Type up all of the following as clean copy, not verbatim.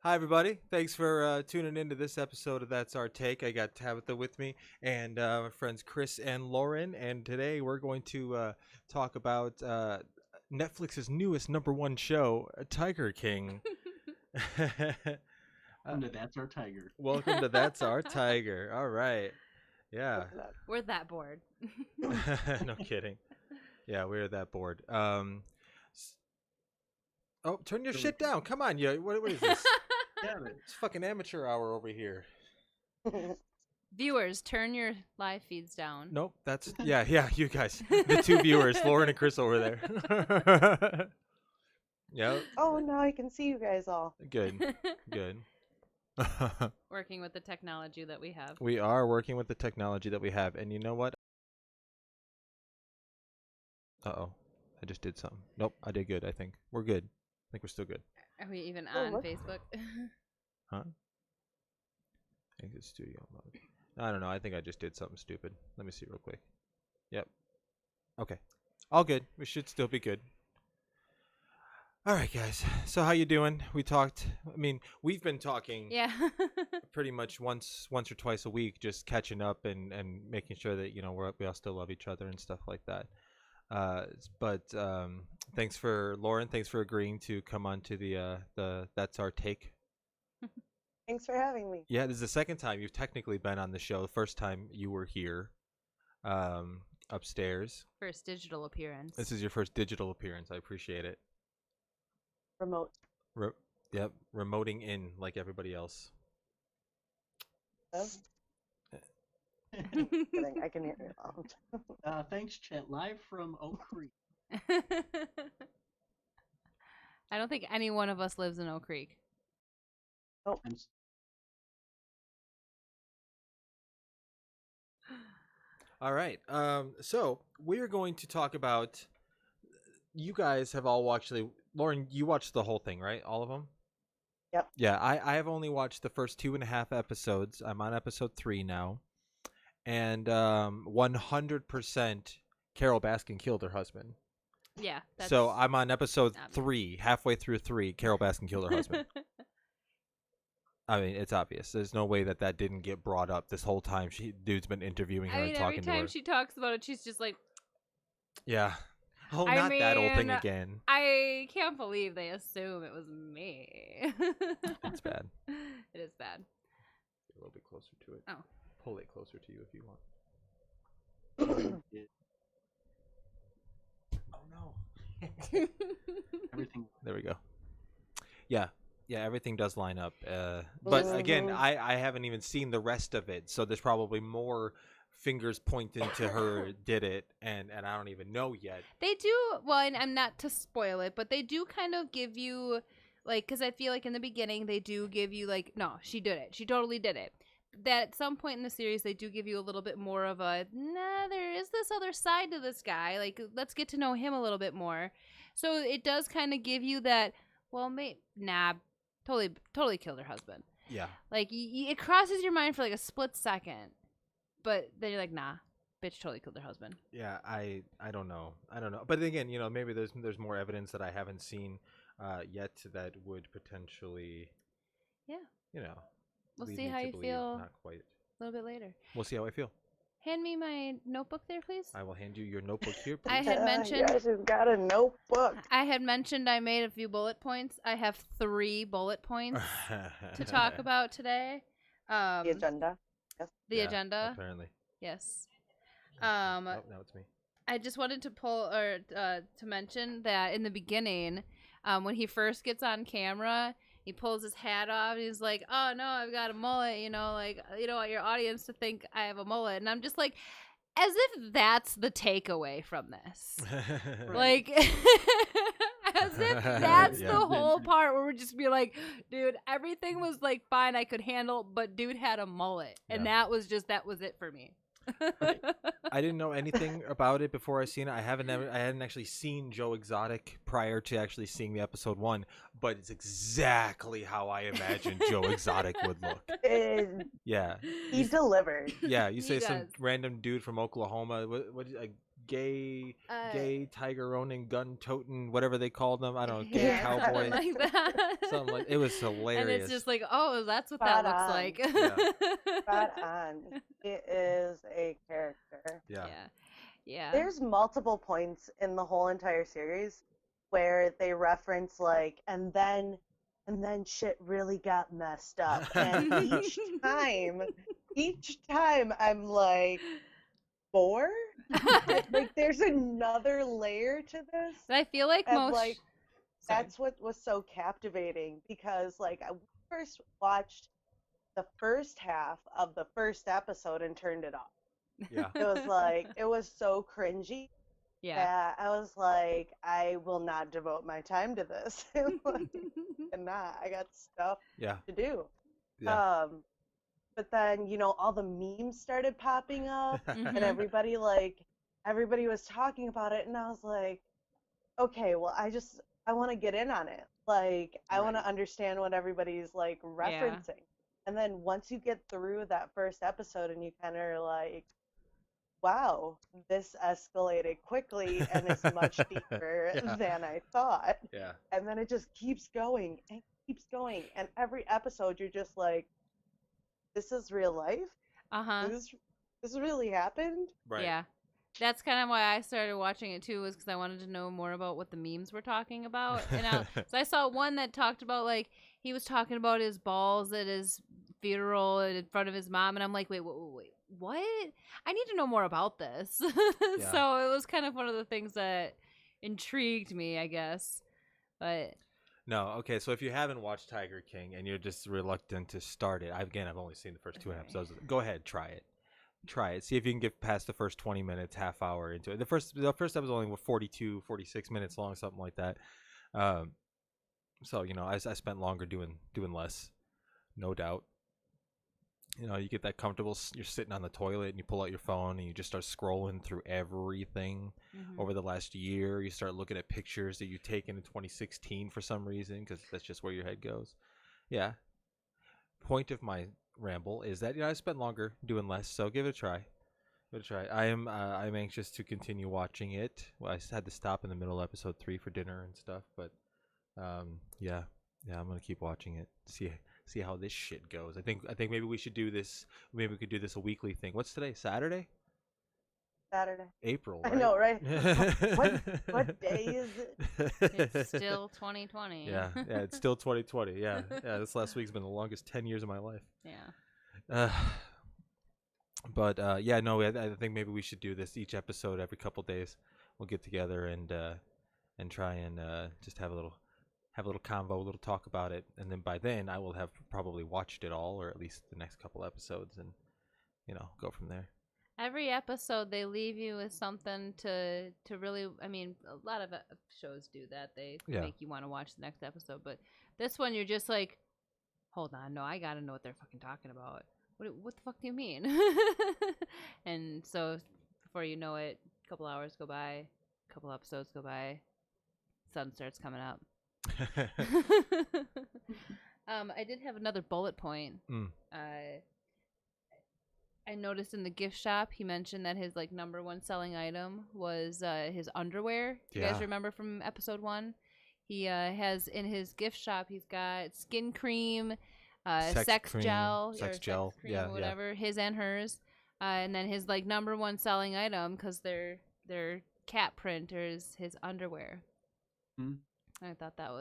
Hi, everybody. Thanks for tuning into this episode of That's Our Take. I got Tabatha with me and my friends Chris and Lauren. And today we're going to talk about Netflix's newest #1 show, Tiger King. Welcome to That's Our Tiger. Welcome to That's Our Tiger. All right. Yeah. We're that bored. No kidding. Yeah, we're that bored. Oh, turn your shit down. Come on. Yeah, what is this? Damn it. It's fucking amateur hour over here. Viewers, turn your live feeds down. Nope, that's yeah, you guys. The two viewers, Lauren and Chris over there. Yep. Oh, now I can see you guys all. Good. Good. Working with the technology that we have. We are working with the technology that we have, and you know what? Uh-oh. I just did something. Nope, I did good, I think. We're good. I think we're still good. Are we even Oh, on what? Facebook? Huh? Exit studio mode. I don't know. I think I just did something stupid. Let me see real quick. Yep. Okay. All good. We should still be good. All right, guys. So how you doing? We talked. I mean, we've been talking Yeah. pretty much once or twice a week, just catching up and making sure that we all still love each other and stuff like that. But thanks for Lauren. Thanks for agreeing to come on to the That's Our Take. Thanks for having me. Yeah, this is the second time you've technically been on the show. The first time you were here, upstairs. First digital appearance. This is your first digital appearance. I appreciate it. Remote. Yep, remoting in like everybody else. Oh, kidding. I can hear you all. Thanks, Chet. Live from Oak Creek. I don't think any one of us lives in Oak Creek. Oh, I'm s- All right. So we're going to talk about. You guys have all actually. Lauren, you watched the whole thing, right? All of them. Yep. Yeah, I have only watched the first 2.5 episodes. I'm on episode 3 now, and 100% Carol Baskin killed her husband. Yeah. That's So I'm on episode obvious. 3, halfway through 3. Carol Baskin killed her husband. I mean, it's obvious. There's no way that didn't get brought up this whole time. Dude's been interviewing her I mean, and every talking to time her. she talks about it, she's just like, Yeah. Oh, I not that old thing mean, again. I can't believe they assume it was me. It's bad. It is bad. A little bit closer to it. Oh. Pull it closer to you if you want. Oh no. Everything. There we go. Yeah. Yeah, everything does line up. But again, Mhm. I haven't even seen the rest of it, so there's probably more fingers pointing to her did it, and I don't even know yet. They do, well, and I'm not to spoil it, but they do kind of give you, like, because I feel like in the beginning they do give you, like, no, she did it. She totally did it. That at some point in the series they do give you a little bit more of a, nah, there is this other side to this guy. Like, let's get to know him a little bit more. So it does kind of give you that, well, nah, totally killed her husband. Yeah. Like, it crosses your mind for, like, a split second. But then you're like, nah, bitch totally killed her husband. Yeah, I don't know. But again, maybe there's more evidence that I haven't seen yet that would potentially, Yeah. We'll lead see me how to you believe feel not quite. a little bit later. We'll see how I feel. Hand me my notebook there, please. I will hand you your notebook here, please. I had You mentioned guys have got a notebook. I made a few bullet points. I have 3 bullet points to talk about today. The agenda. Yes. The Yeah, agenda. apparently. Yes. Oh, now it's me. I just wanted to to mention that in the beginning, when he first gets on camera, he pulls his hat off. And he's like, "Oh no, I've got a mullet." Like, you don't want your audience to think I have a mullet, and I'm just like, as if that's the takeaway from this. Like, as if that's Yeah. the whole part where we're just be like, dude, everything was like fine, I could handle, but dude had a mullet, and Yeah. that was it for me. I didn't know anything about it before I seen it. I hadn't actually seen Joe Exotic prior to actually seeing the episode 1, but it's exactly how I imagined Joe Exotic would look. And Yeah. he delivered. Yeah, you He say some does. random dude from Oklahoma. What gay Uh, gay tiger owning, gun toting, whatever they called them. I don't know, gay yeah, cowboy. something like that. Something like it was hilarious. And it's just like, oh, that's what Spot that looks on. like. Yeah. Spot on. It is a character. yeah. Yeah. There's multiple points in the whole entire series where they reference like, and then shit really got messed up. And each time I'm like, more? Like there's another layer to this. But I feel like And most. like Sorry. that's what was so captivating because like I first watched the first half of the first episode and turned it off. Yeah. It was like it was so cringy Yeah. that I was like, I will not devote my time to this. Like, cannot. I got stuff Yeah. to do. Yeah. But then, you know, all the memes started popping up and Mhm. everybody was talking about it and I was like, okay, well I want to get in on it. Like I want Right. to understand what everybody's like referencing. And then once you get through that first episode and you kind of are like, wow, this escalated quickly and is much deeper Yeah. than I thought. Yeah. And then it just keeps going and keeps going. And every episode you're just like, this is real life? Uh-huh. This really happened? Right. Yeah. That's kind of why I started watching it too, was because I wanted to know more about what the memes were talking about. And so I saw one that talked about, like, he was talking about his balls at his funeral in front of his mom, and I'm like, wait, what? I need to know more about this. Yeah. So it was kind of one of the things that intrigued me, I guess. But No, okay. So if you haven't watched Tiger King and you're just reluctant to start it, I've only seen the first two episodes. Go ahead, try it. See if you can get past the first 20 minutes, half hour into it. The first episode only was 42, 46 minutes long, something like that. So you know, I spent longer doing less, no doubt. You know, you get that comfortable. You're sitting on the toilet and you pull out your phone and you just start scrolling through everything over the last year. You start looking at pictures that you've taken in 2016 for some reason, because that's just where your head goes. Yeah. Point of my ramble is that, you know, I spent longer doing less, so give it a try. I'm anxious to continue watching it. Well, I had to stop in the middle of episode 3 for dinner and stuff, but yeah, I'm gonna keep watching it. See how this shit goes. I think maybe we should do this. Maybe we could do this a weekly thing. What's today? Saturday? Saturday. April. I Right? know, right? What day is it? it's still 2020. Yeah, it's still 2020. Yeah, this last week's been the longest 10 years of my life. Yeah. But yeah, no, I think maybe we should do this each episode every couple days. We'll get together and try and just have a little convo, a little talk about it, and then by then I will have probably watched it all, or at least the next couple episodes, and you know, go from there. Every episode they leave you with something to really, I mean, a lot of shows do that. They make you want to watch the next episode, but this one you're just like, hold on, no, I got to know what they're fucking talking about. What the fuck do you mean? And so before you know it, a couple hours go by, a couple episodes go by, sun starts coming up. I did have another bullet point. I noticed in the gift shop he mentioned that his like number one selling item was his underwear. Do you guys remember from episode 1? He has in his gift shop, he's got skin cream, sex cream, gel, sex or gel, sex cream, whatever, his and hers, and then his like number one selling item, because they're cat print, or his underwear. I thought that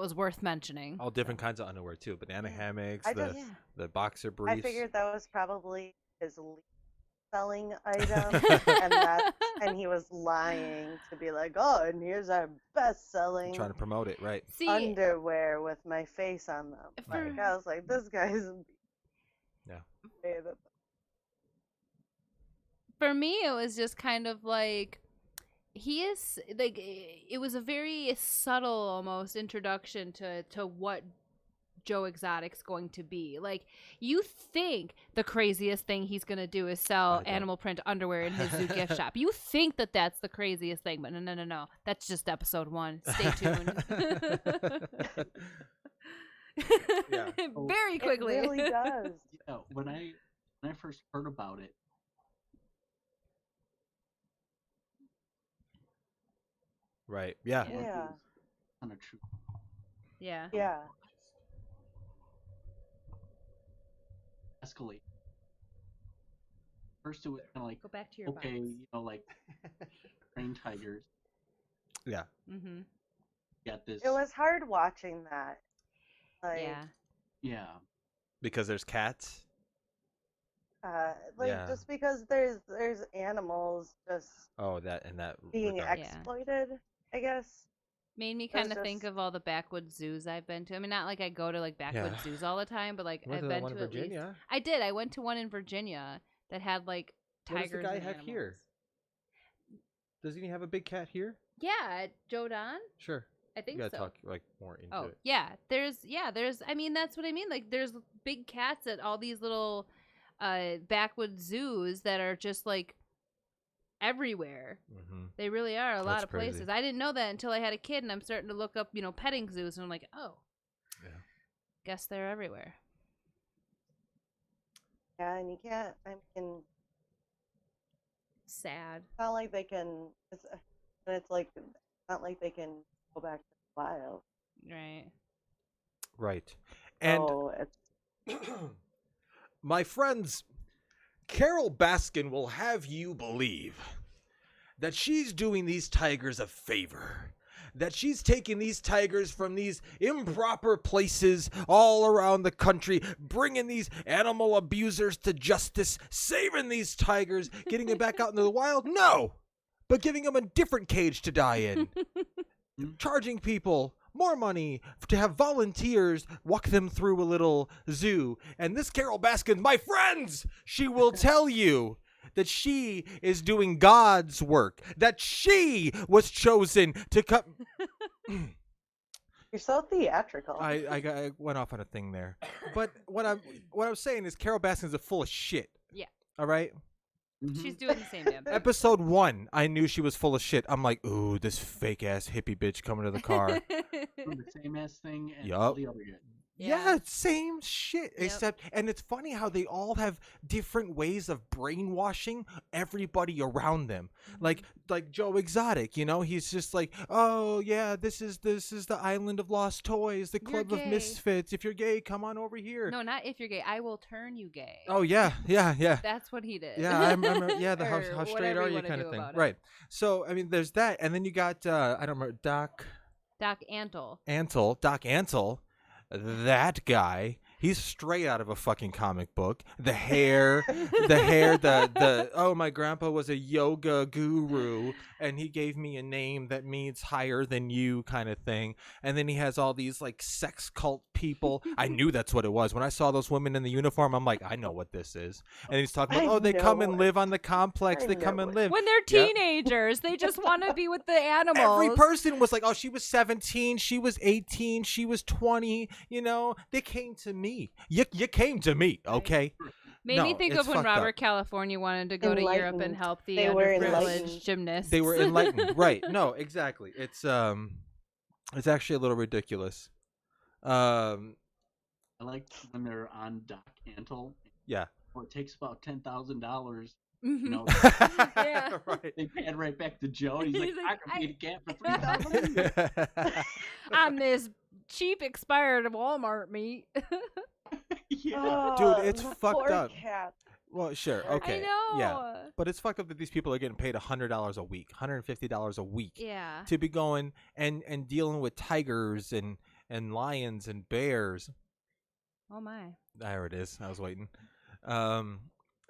was worth mentioning. All different kinds of underwear too. Banana hammocks, the boxer briefs. I figured that was probably his least selling item, and he was lying to be like, oh, and here's our best selling trying to promote it, right? See, underwear with my face on them. Like, I was like, this guy's for me it was just kind of like, he is like, it was a very subtle almost introduction to what Joe Exotic's going to be. Like, you think the craziest thing he's going to do is sell animal print underwear in his zoo gift shop. You think that that's the craziest thing, but no. That's just episode 1. Stay tuned. Very quickly. It really does. Yeah, when I first heard about it, Right. Yeah. Yeah. Yeah. Kind of true. Yeah. Yeah. Escalate. First, it was kind of like, Go back to your okay, you know, like train tigers. Yeah. Mm-hmm. Got this. It was hard watching that. Like, Yeah. Yeah. Because there's cats. like Yeah. just because there's animals just Oh, that and that. being regard. Yeah. exploited, I guess. Made me It was kind of think just- of all the backwoods zoos I've been to. I mean, not like I go to like backwoods Yeah. zoos all the time, but like You went I've to that been one to in at least. Virginia? I did. I went to one in Virginia that had like What does tigers. the guy and have animals. here? Doesn't he have a big cat here? Yeah, at Joe Don. Sure. I think You gotta so. talk like more into Oh it. yeah, there's. I mean, that's what I mean. Like, there's big cats at all these little, backwoods zoos that are just like everywhere. Mm-hmm. They really are a lot That's of crazy. places. I didn't know that until I had a kid, and I'm starting to look up, petting zoos, and I'm like, oh, Yeah. guess they're everywhere. Yeah, and you can't. I mean, Sad. it's not like they can. It's like it's not like they can go back to the wild. Right. Right. And So it's my friends, Carol Baskin will have you believe that she's doing these tigers a favor. That she's taking these tigers from these improper places all around the country, bringing these animal abusers to justice, saving these tigers, getting them back out into the wild. No! But giving them a different cage to die in. Charging people more money to have volunteers walk them through a little zoo. And this Carol Baskin, my friends, she will tell you that she is doing God's work, that she was chosen to come. you're so theatrical. I went off on a thing there, but what I'm saying is Carol Baskin's a full of shit. Yeah. All right. Mhm. She's doing the same damn thing. Episode 1, I knew she was full of shit. I'm like, ooh, this fake ass hippie bitch coming to the car. Doing the same ass thing and Yup. all the other shit. Yeah, same shit. Yep. Except, and it's funny how they all have different ways of brainwashing everybody around them. Like Joe Exotic, he's just like, oh yeah, this is the island of lost toys, the You're club of gay. misfits. If you're gay, come on over here. No, not if you're gay. I will turn you gay. Oh yeah. That's what he did. Yeah, I'm yeah. The Or how straight whatever are you you wanna kind do of thing, about it. right? So I mean, there's that, and then you got I don't remember Doc Antle, that guy. He's straight out of a fucking comic book. The hair, the oh, my grandpa was a yoga guru and he gave me a name that means higher than you kind of thing. And then he has all these like sex cult people. I knew that's what it was. When I saw those women in the uniform, I'm like, I know what this is. And he's talking about, I oh, they come and know live on the complex. I They come know and it. live. When they're teenagers, they just want to be with the animals. Every person was like, oh, she was 17, she was 18, she was 20, they came to me. You came to me, okay? Made me No, think it's of when fucked Robert up. California wanted to go to Europe and Enlightened. help the They were underprivileged enlightened. gymnasts. They were enlightened. Right. No, exactly. It's actually a little ridiculous. I like when they're on Doc Antle. Yeah. Well, it takes about $10,000. Mhm. You know, Yeah. Right. they pay it right back to Joe. He's like, He's like, I can feed a cat for $3,000. On this cheap expired Walmart meat. Yeah. Dude, it's the fucked poor up. cat. Well, sure. I Okay. know. Yeah. But it's fucked up that these people are getting paid $100 a week, $150 a week Yeah. to be going and dealing with tigers and lions and bears. Oh my. There it is. I was waiting.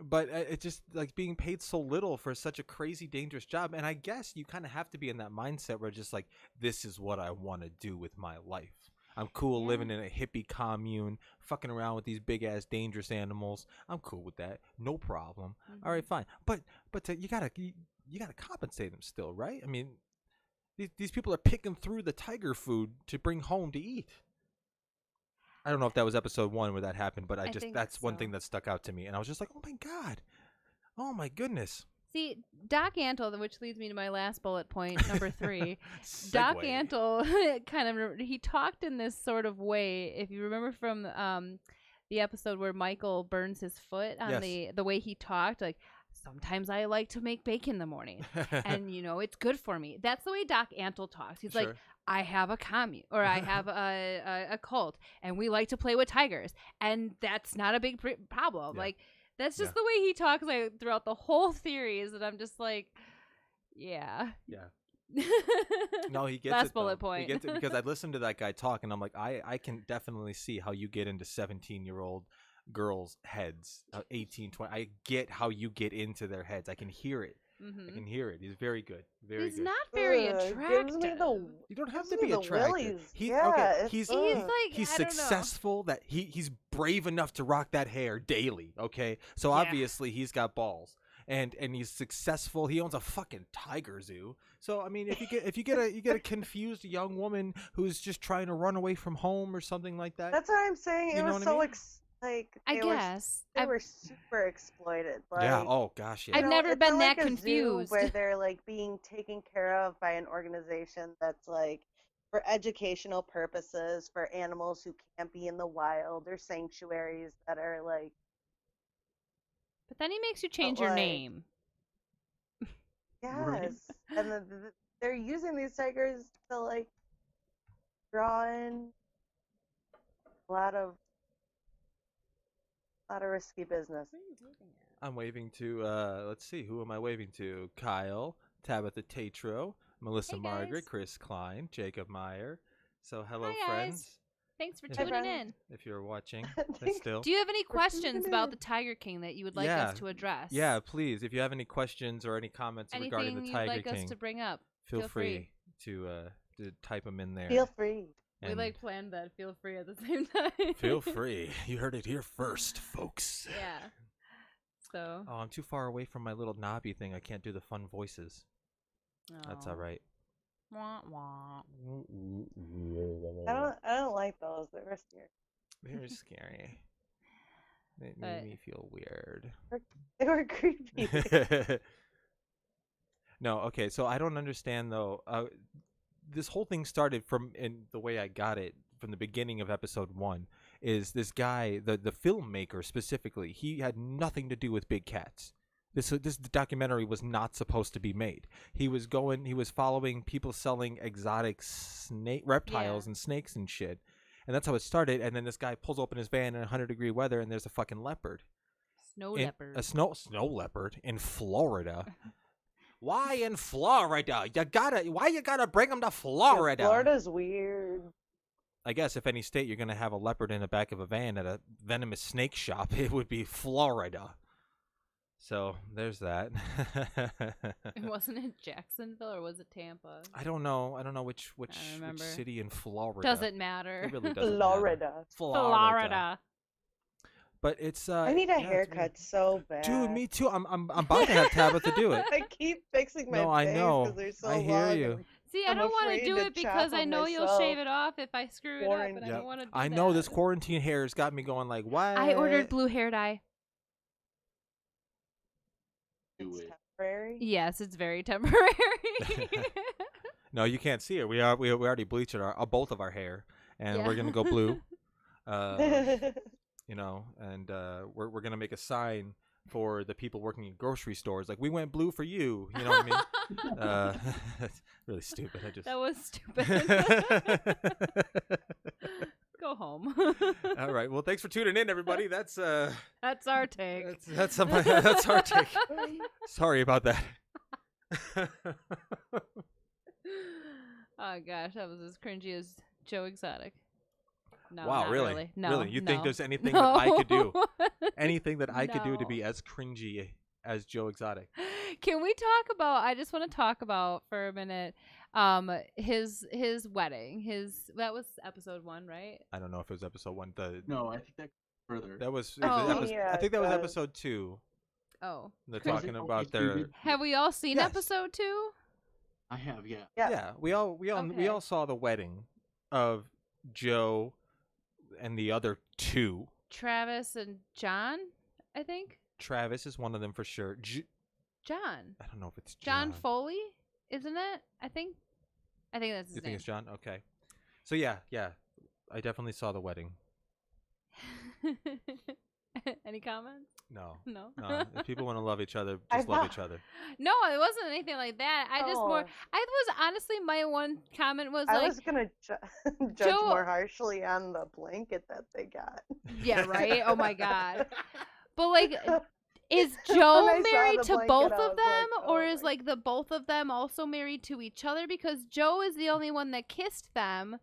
But it's just like being paid so little for such a crazy, dangerous job. And I guess you kind of have to be in that mindset where just like, this is what I want to do with my life. I'm cool Yeah. living in a hippie commune, fucking around with these big ass dangerous animals. I'm cool with that. No problem. All right, fine. But you gotta compensate them still, right? I mean, these people are picking through the tiger food to bring home to eat. I don't know if that was episode 1 where that happened, but I think that's one so. thing that stuck out to me, and I was just like, oh my god, oh my goodness. See, Doc Antle, which leads me to my last bullet point, number 3. Doc Segue. Antle he talked in this sort of way. If you remember from the episode where Michael burns his foot on Yes. the way he talked, like, sometimes I like to make bacon in the morning, and it's good for me. That's the way Doc Antle talks. He's like, Sure. I have a commune, or I have a cult, and we like to play with tigers, and that's not a big problem. Yeah. Like, that's just Yeah. the way he talks like throughout the whole series, and I'm just like, yeah. No, he gets Last it. Though. bullet point. He gets it because I listened to that guy talk, and I'm like, I can definitely see how you get into 17-year-old girls' heads, 18, 20. I get how you get into their heads. I can hear it. I can hear it. He's very good. Very He's good. not very Ugh, attractive. gives me the You don't have gives to me be the attractive. willies. He's Yeah, okay. it's- He's He's like, he's I don't know. successful that he's brave enough to rock that hair daily. Okay, so Yeah. obviously he's got balls. And he's successful. He owns a fucking tiger zoo. So I mean, if you get a confused young woman who's just trying to run away from home or something like that. That's what I'm saying. You It know was what I so mean? I they guess. they were super exploited. Like, Yeah. Oh gosh. Yeah. I've never it's been not that like a zoo confused. where they're like being taken care of by an organization that's like for educational purposes for animals who can't be in the wild, or sanctuaries that are like But then he makes you change your like- name. yes, and they're using these tigers to like draw in a lot of risky business. I'm waving to. Let's see. Who am I waving to? Kyle, Tabatha Tatro, Melissa Hey, Margaret, guys. Chris Klein, Jacob Meyer. So hello, Hi, guys. friends. Thanks for Hey, tuning friends. in. If you're watching, Thank- still. Do you have any For tuning questions about in. the Tiger King that you would like Yeah. us to address? Yeah, please. If you have any questions or any comments regarding Anything the you'd Tiger like King, us to bring up? feel feel free to type them in there. Feel free. We and like planned that. Feel free at the same time. feel free. You heard it here first, folks. Yeah. So. Oh, I'm too far away from my little knobby thing. I can't do the fun voices. That's all right. Wah, wah. I don't like those. They were scary. Very scary. It But- made me feel weird. They were creepy. No, okay. So I don't understand though. This whole thing started from, in the way I got it from the beginning of episode 1, is this guy, the filmmaker specifically. He had nothing to do with big cats. This documentary was not supposed to be made. He was following people selling exotic reptiles Yeah. and snakes and shit. And that's how it started. And then this guy pulls open his van in 100-degree weather, and there's a fucking leopard. Snow In- leopard. A snow leopard in Florida. Why in Florida? Why you gotta bring him to Florida? Florida's weird. I guess if any state you're gonna have a leopard in the back of a van at a venomous snake shop, it would be Florida. So there's that. Wasn't it Jacksonville or was it Tampa? I don't know. I don't know which remember. city in Florida. Doesn't matter. It really doesn't Florida. matter. Florida. But it's. I need a yeah, it's weird. haircut so bad. Dude, me too. I'm about to have Tabitha do it. I keep fixing my No, I bangs know. 'cause they're so I hear long you. and See, I I'm don't want to afraid do to it because chop I 'em know you'll myself. shave it off if I screw it up, and I Yeah. don't want to do I that. know this quarantine hair has got me going like, why? I ordered blue hair dye. Do it's it. temporary. Yes, it's very temporary. No, you can't see it. We already bleached both of our hair, and we're gonna go blue. You know, and we're gonna make a sign for the people working in grocery stores, like, we went blue for you. You know what I mean? That's really stupid. I just. That was stupid. Go home. All right. Well, thanks for tuning in, everybody. That's That's our take. that's our take. Sorry about that. Oh gosh, that was as cringy as Joe Exotic. No, Wow, not really? really? No, Really? You think no. there's anything No. that I could do? Anything that I could do to No. be as cringy as Joe Exotic? Can we talk about? I just want to talk about for a minute. His wedding. That was episode 1, right? I don't know if it was episode 1. No, I think that goes further. That was. Oh. Yeah, I think that was it does. episode 2. Oh, They're Crazy. talking Oh, about you their. did- have we all seen Yes. episode 2? I have, yeah. Yeah. Yeah, we all Okay. saw the wedding of Joe and the other 2. Travis and John, I think. Travis is one of them for sure. John. I don't know if it's John Foley, isn't it? I think that's his You name. think it's John? Okay. So yeah, I definitely saw the wedding. Any comments? No. No. No. If people want to love each other, I just love thought- each other. No, it wasn't anything like that. I just more. Oh. I was honestly, my one comment was I like, was gonna judge Joe- more harshly on the blanket that they got. yeah, right. Oh my god. But like, is When Joe I saw married the to blanket, both I of was them, like, or oh is my- like the both of them also married to each other? Because Joe is the only one that kissed them,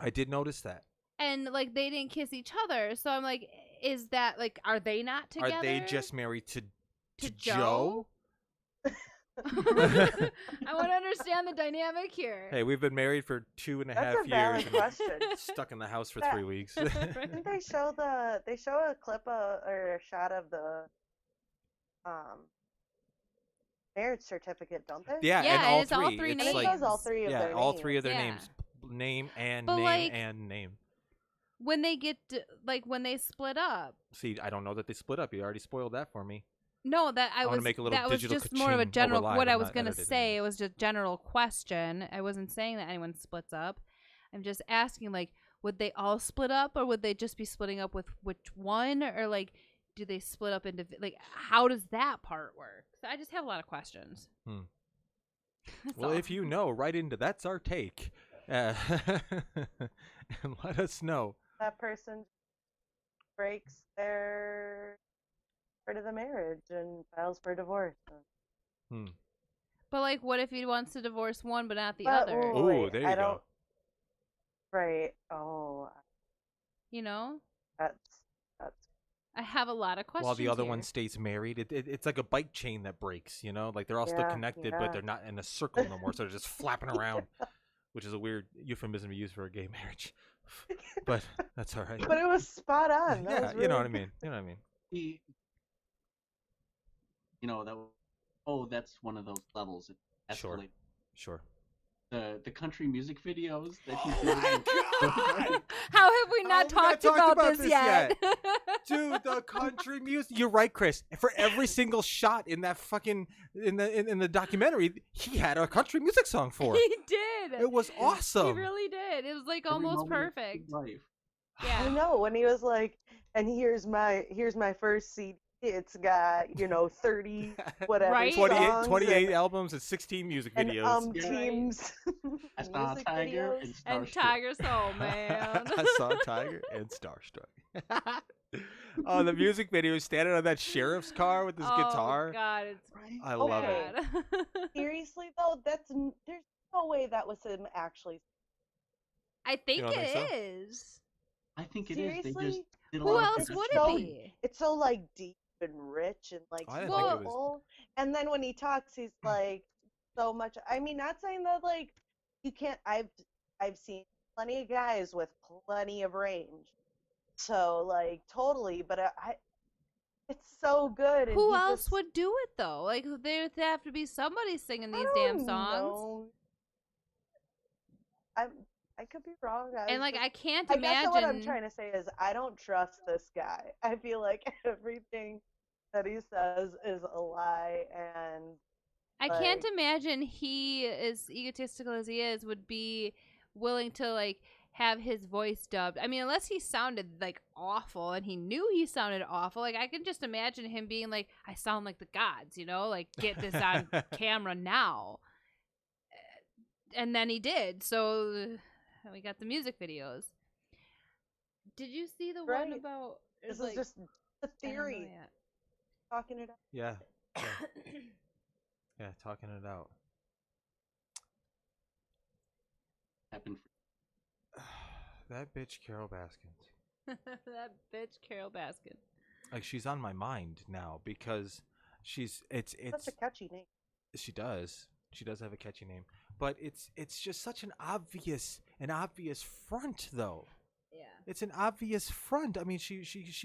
I did notice that. and like they didn't kiss each other. So I'm like, is that like, are they not together? Are they just married to Joe? Joe? I want to understand the dynamic here. Hey, we've been married for 2.5 That's a years. valid and question. Stuck in the house for That- 3 weeks. Didn't they show a clip or a shot of the marriage certificate, don't they? Yeah, Yeah, and and all it's all three. three It's And it like, shows all three of yeah, their all names. 3 of their Yeah. names. Name and But, name like- and name. When they get like when they split up. See, I don't know that they split up. You already spoiled that for me. No, that I wanna was. make a little That was digital just more of a ka-ching general. over live. What I'm I was not gonna editing say, this. it was just general question. I wasn't saying that anyone splits up. I'm just asking, like, would they all split up, or would they just be splitting up with which one, or like, do they split up into like, how does that part work? So I just have a lot of questions. That's Well, all. if you know, write into That's Our Take. And let us know. That person breaks their part of the marriage and files for divorce. But like, what if he wants to divorce one but not the But, other? ooh, Ooh, wait, there you I go. don't. Right. Oh, You know, that's I have a lot of questions. While the other here. one stays married, it's like a bike chain that breaks, you know? Like they're all still Yeah, connected, yeah. but they're not in a circle no more. So they're just flapping around, which is a weird euphemism to use for a gay marriage. But that's all right. But it was spot on. That Yeah, was you know really what I mean. You know what I mean. He, that. Oh, that's one of those levels. It Sure. escalated. Sure. The country music videos that he did. God! How have we not How have talked about, this this yet? Dude, the country music. You're right, Chris. For every single shot in that fucking in the documentary, he had a country music song for it. He did. It was awesome. He really did. It was like Every almost moment of his perfect. life. I Yeah. know when he was like, and here's my first CD. It's got 30 whatever Right? 28 albums and 16 music and videos. teams. I saw music Tiger videos. And Starstruck. Tiger Soul, man. I saw Tiger and Starstruck. Oh, the music video, he's standing on that sheriff's car with his guitar. Oh God, it's Right? I love Okay. it. bad. Seriously though, there's no way that was him actually. I think don't think so? it is. I think it is. They just Seriously? did a Who lot of else different would stuff. it be? It's so like deep and rich and like I didn't think it was- soulful. And then when he talks, he's like so much. I mean, not saying that like you can't. I've seen plenty of guys with plenty of range. So like totally, but it's so good. And Who he else just, would do it though? Like there'd have to be somebody singing I these don't damn songs. know. I could be wrong. And like I can't I guess imagine. what I'm trying to say is I don't trust this guy. I feel like everything that he says is a lie, and I can't like- imagine he, as egotistical as he is, would be willing to like have his voice dubbed. I mean, unless he sounded like awful and he knew he sounded awful. Like I can just imagine him being like, "I sound like the gods," like get this on camera now. And then he did. So we got the music videos. Did you see the one Right. about? it this was, is like- just a I don't know theory. yet. Talking it up. Yeah. Yeah, talking it out. Happened That bitch Carol Baskins. That bitch Carol Baskin. Like she's on my mind now because it's Such a catchy name. she does have a catchy name, but it's just such an obvious front though. Yeah. It's an obvious front. I mean, she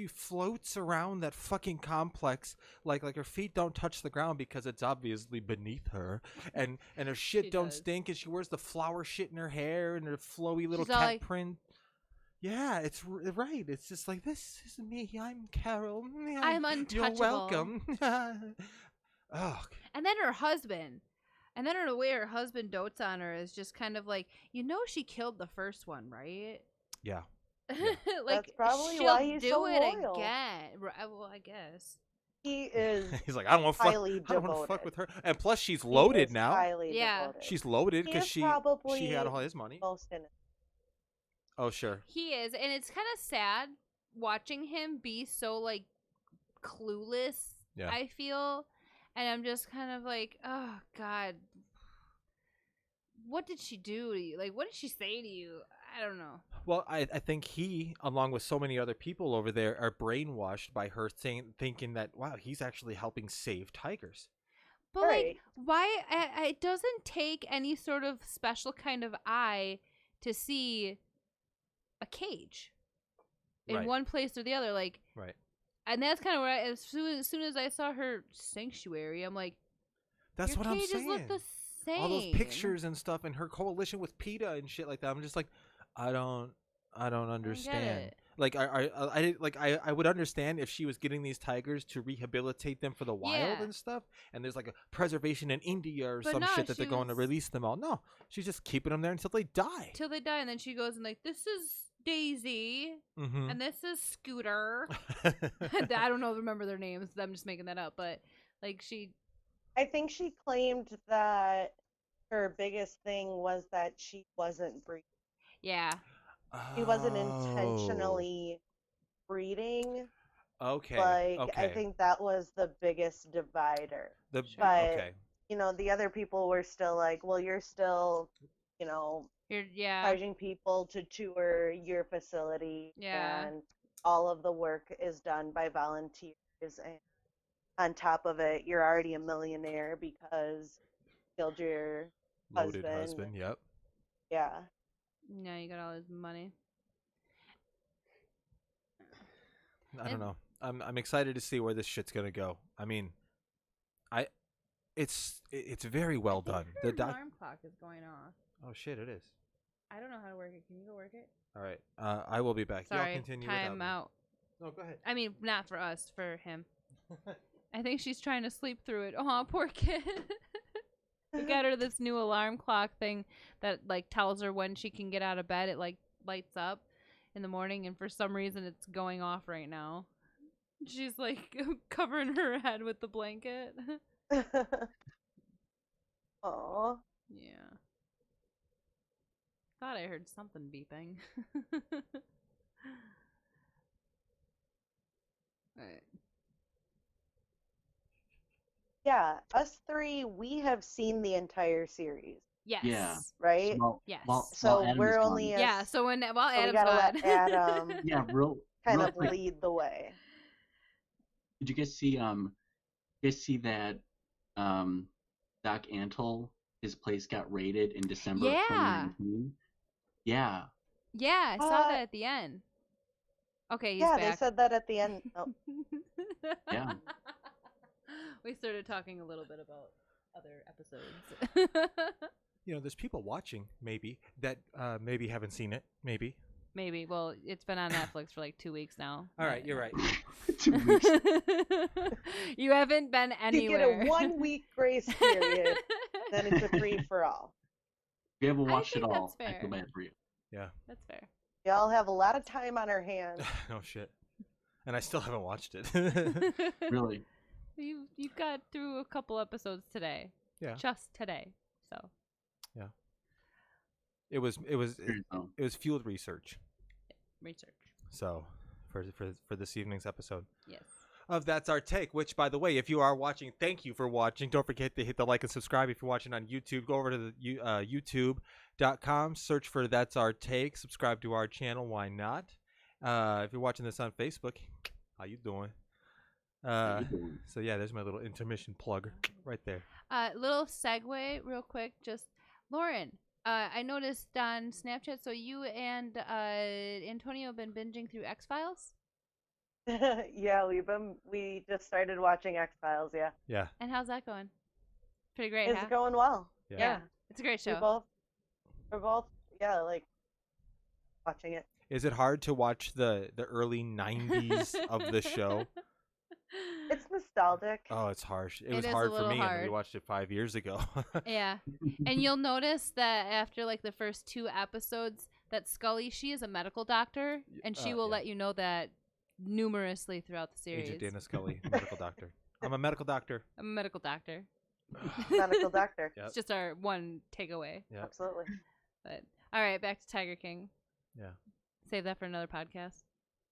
floats around that fucking complex like her feet don't touch the ground because it's obviously beneath her, and her shit She don't does. stink, and she wears the flower shit in her hair and her flowy little She's all cat like- print. Yeah, it's right. It's just like, this is me. I'm Carol. I'm You're untouchable. welcome. Oh, And then her husband. And then the way her husband dotes on her is just kind of like, she killed the first one, right? yeah. like That's probably she'll why he's do so it loyal. again. Well, I guess. He is He's like, I don't want to fuck. highly I don't want to fuck devoted. with her. And plus, she's He loaded is now. highly Yeah. devoted. She's loaded He because is she probably had all his money. most innocent. Oh sure. He is, and it's kind of sad watching him be so like clueless. Yeah. I feel, and I'm just kind of like, oh God, what did she do to you? Like, what did she say to you? I don't know. Well, I think he, along with so many other people over there, are brainwashed by her thinking that, wow, he's actually helping save tigers. But Right. like, why? It doesn't take any sort of special kind of eye to see a cage in Right. one place or the other. Like, Right. and that's kind of where as soon as I saw her sanctuary, I'm like, That's your what I'm cages saying. look the same. All those pictures and stuff, and her coalition with PETA and shit like that. I'm just like, I don't understand. it. Like, I didn't like. I would understand if she was getting these tigers to rehabilitate them for the wild Yeah. and stuff, and there's like a preservation in India or But some no, shit that they're she going to was- release them all. No, she's just keeping them there until they die. Till they die, and then she goes and like, this is Daisy, Mm-hmm. and this is Scooter. I don't know, remember their names. I'm just making that up, but like she, I think she claimed that her biggest thing was that she wasn't breeding. yeah, She wasn't intentionally breeding. Okay. Like, okay. I think that was the biggest divider. the But- okay. You know, the other people were still like, well, you're still, you know, yeah, charging people to tour your facility. Yeah. And all of the work is done by volunteers. And on top of it, you're already a millionaire because you killed your Loaded husband. husband. Yep. Yeah. now you got all his money. I don't And- know. I'm excited to see where this shit's gonna go. I mean, it's very well done. Her The doc. alarm clock is going off. Oh shit! It is. I don't know how to work it. Can you go work it? All right. I will be back. Y'all Sorry, continue without time me. out. No, go ahead. I mean, not for us, for him. I think she's trying to sleep through it. Oh, poor kid. We got her this new alarm clock thing that like tells her when she can get out of bed. It like lights up in the morning, and for some reason it's going off right now. She's like covering her head with the blanket. Aw. Yeah. Thought I heard something beeping. Alright. Yeah, us three, we have seen the entire series, Yes. Yeah. right? Well, Yes. So Adam we're is only gone. Yeah, so while so we Adam's gotta gone. let Adam Yeah, real kind real of quick. lead the way. Did you guys see that Doc Antle, his place got raided in December of Yeah. 2019? Yeah. Yeah, I saw Uh, that at the end. Okay, he's Yeah, back. they said that at the end. Oh, Yeah. We started talking a little bit about other episodes. You know, there's people watching maybe that maybe haven't seen it. Maybe. Maybe. Well, it's been on Netflix for like 2 weeks now. All right, you're right. 2 weeks. You haven't been you get anywhere. a 1 week grace period, then it's a free for all. If you haven't I watched it think all, that's I fair. feel bad for you. That's fair. Y'all have a lot of time on our hands. No shit. And I still haven't watched it. Really. You got through a couple episodes today. Yeah. Just today. So. It was Serious though. it was field research. Research. So for this evening's episode Yes. of That's Our Take, which, by the way, if you are watching, thank you for watching. Don't forget to hit the like and subscribe. If you're watching on YouTube, go over to the youtube.com, search for That's Our Take, subscribe to our channel. Why not? If you're watching this on Facebook, how you doing? How you doing? So yeah, there's my little intermission plug right there. Little segue, real quick. Just Lauren. I noticed on Snapchat. So you and Antonio have been binging through X Files, Yeah, we just started watching X-Files, yeah. Yeah. and how's that going? Pretty great, It's huh? going well. Yeah. Yeah. It's a great We show. we're both, yeah, like watching it. Is it hard to watch the early 90s of the show? It's nostalgic. Oh, it's harsh. It It was is a hard for little me, and we hard. watched it 5 years ago. Yeah, and you'll notice that after like the first 2 episodes, that Scully, she is a medical doctor, and she will yeah. let you know that numerously throughout the series. Agent Dana Scully, medical doctor. I'm a medical doctor. I'm a medical doctor. Medical doctor. Yep. It's just our one takeaway. Yep. Absolutely. But all right, back to Tiger King. Yeah. Save that for another podcast.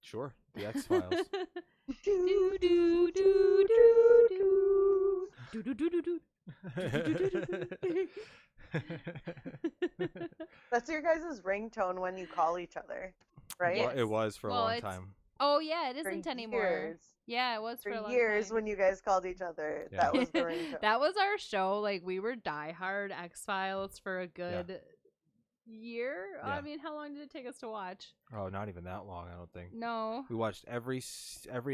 Sure. The X Files. do do do do do do do do do do. That's your guys' ringtone when you call each other, right? Yes. It was for a Well, long it's- time. Oh yeah, it For isn't anymore. years. Yeah, it was For for a long years time. when you guys called each other, Yeah. that was the ringtone. That was our show. Like we were diehard X Files for a good year. Yeah. I mean, how long did it take us to watch? Oh, not even that long, I don't think. No. We watched every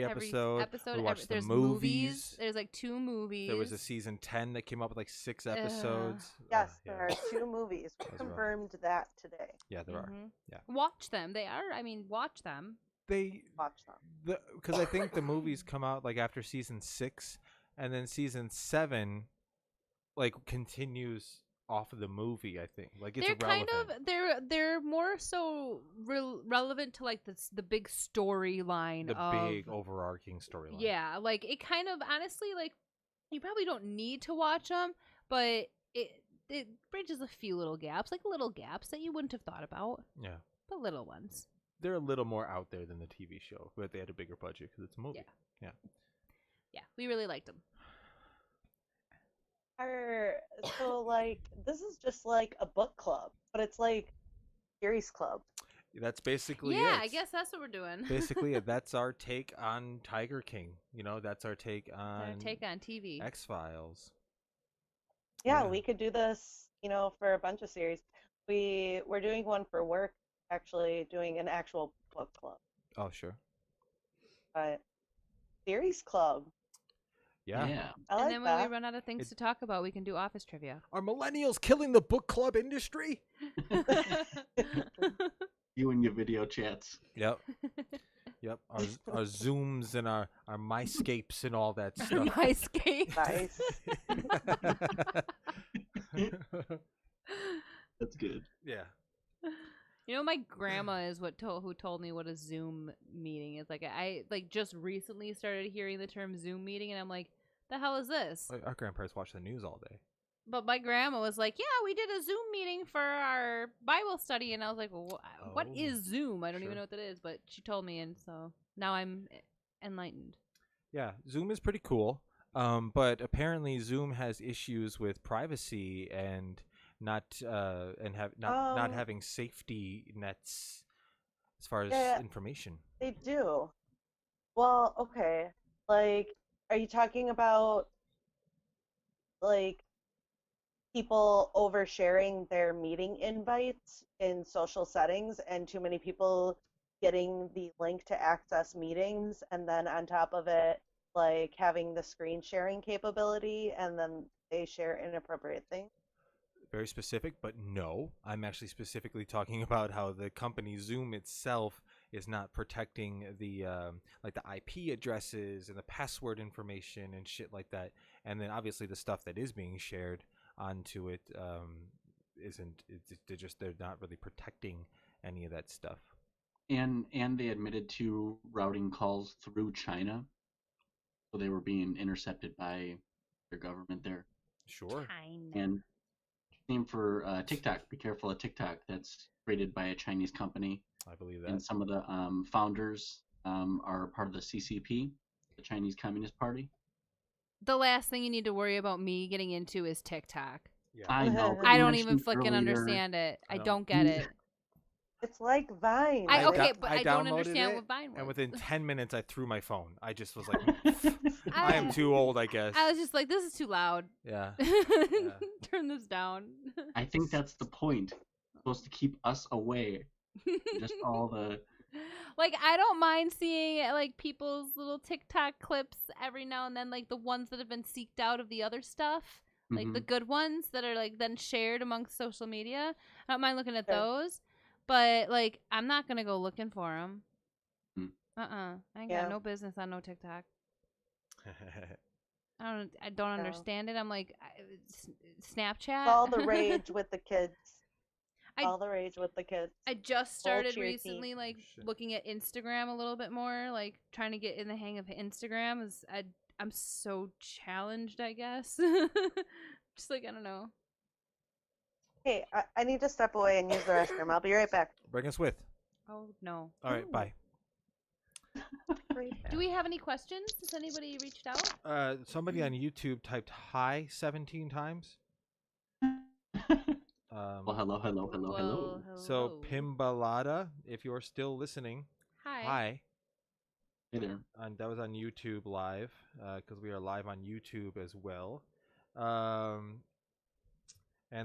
episode. We watched the there's movies. There's like 2 movies. There was a season 10 that came up with like 6 episodes. Yes, Yeah. there are 2 movies. We That was rough. confirmed that today. Yeah, there are. Mhm. Yeah. Watch them. They are. I mean, watch them. They Watch them. because I think the movies come out like after season 6, and then season 7 like continues off of the movie. I think like it's They're relevant. kind of they're more so relevant to like the big storyline the of big overarching storyline. yeah, like it kind of honestly like you probably don't need to watch them, but it bridges a few little gaps that you wouldn't have thought about, Yeah. but little ones. They're a little more out there than the TV show, but they had a bigger budget because it's a movie. Yeah, we really liked them. So like this is just like a book club, but it's like series club. That's basically Yeah, it. I guess that's what we're doing. Basically, that's our take on Tiger King. You know, that's our take on Our take on TV. X Files. Yeah, Yeah. we could do this, for a bunch of series. We're doing one for work, actually doing an actual book club. Oh, sure. But series club. Yeah. I And like then when that. we run out of things to talk about, we can do office trivia. Are millennials killing the book club industry? You and your video chats. Yep. Yep. Our Zooms and our MyScapes and all that stuff. MyScape. Nice. That's good. Yeah. You know, my grandma is who told me what a Zoom meeting is. Like, I just recently started hearing the term Zoom meeting, and I'm like, the hell is this? Our grandparents watch the news all day. But my grandma was like, yeah, we did a Zoom meeting for our Bible study, and I was like, well, what Oh, is Zoom? I don't sure. even know what that is, but she told me, and so now I'm enlightened. Yeah, Zoom is pretty cool. But apparently Zoom has issues with privacy and not having safety nets as far as Yeah. information. They do. Well, okay. Like, are you talking about like people oversharing their meeting invites in social settings and too many people getting the link to access meetings, and then on top of it, like having the screen sharing capability, and then they share inappropriate things? Very specific, but no. I'm actually specifically talking about how the company Zoom itself is not protecting the like the IP addresses and the password information and shit like that. And then obviously the stuff that is being shared onto it isn't. They're not really protecting any of that stuff. And they admitted to routing calls through China. So they were being intercepted by their government there. Sure. And same for TikTok. Be careful of TikTok. That's created by a Chinese company. I believe that. And some of the founders are part of the CCP, the Chinese Communist Party. The last thing you need to worry about me getting into is TikTok. Yeah. I know. I you don't even mentioned fucking earlier- understand it. I No. don't get it. It's like Vine. I like- but I I don't downloaded understand it, what Vine was. And within 10 minutes, I threw my phone. I just was like, I- I am too old, I guess. I was just like, this is too loud. Yeah. Turn this down. I think that's the point. It's supposed to keep us away. Just all the Like, I don't mind seeing like people's little TikTok clips every now and then, like the ones that have been seeked out of the other stuff, like the good ones that are like then shared amongst social media. I don't mind looking at Sure. those, but like I'm not gonna go looking for them. Hmm. I ain't Yeah. got no business on no TikTok. I don't No. understand it. I'm like Snapchat. It's all the rage with the kids. I- all the rage with the kids. I just Full started cheer recently, team. like Shit. looking at Instagram a little bit more, like trying to get in the hang of Instagram. I'm so challenged, I guess. Just like I don't know. Hey, I need to step away and use the restroom. I'll be right back. Bring us with. Oh no. All right, Ooh. bye. Right back. Do we have any questions? Has anybody reached out? Somebody on YouTube typed hi 17 times. Well, hello. Well, So hello. Pimbalada, if you're still listening, Hi. hi. Hey there. And that was on YouTube live, because we are live on YouTube as well. And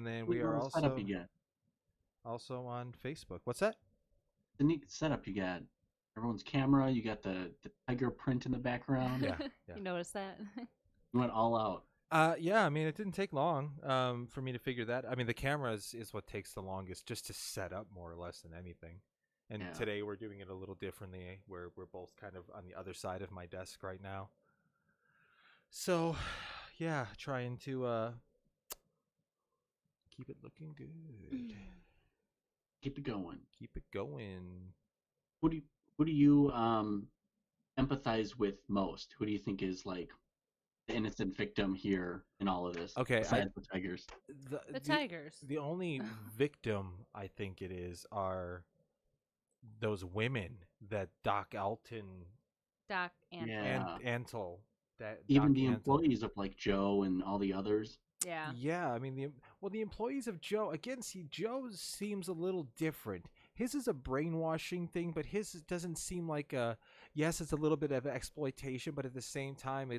then we are What setup you got? also on Facebook. What's that? The neat setup you got. Everyone's camera. You got the tiger print in the background. Yeah. You noticed that? You went all out. Yeah, I mean, it didn't take long for me to figure that. I mean, the camera is what takes the longest just to set up, more or less, than anything. And Yeah. today we're doing it a little differently, where we're both kind of on the other side of my desk right now. So, yeah, trying to keep it looking good. Keep it going. Keep it going. Who do you empathize with most? Who do you think is like the innocent victim here in all of this? Okay, besides the tigers. The tigers. The only victim I think it is are those women that Doc Alton Doc and Yeah. and Antle. That Even Doc the Antle. employees of like Joe and all the others. yeah. Yeah, I mean the employees of Joe again. See, Joe seems a little different. His is a brainwashing thing, but his doesn't seem like a. Yes, it's a little bit of exploitation, but at the same time,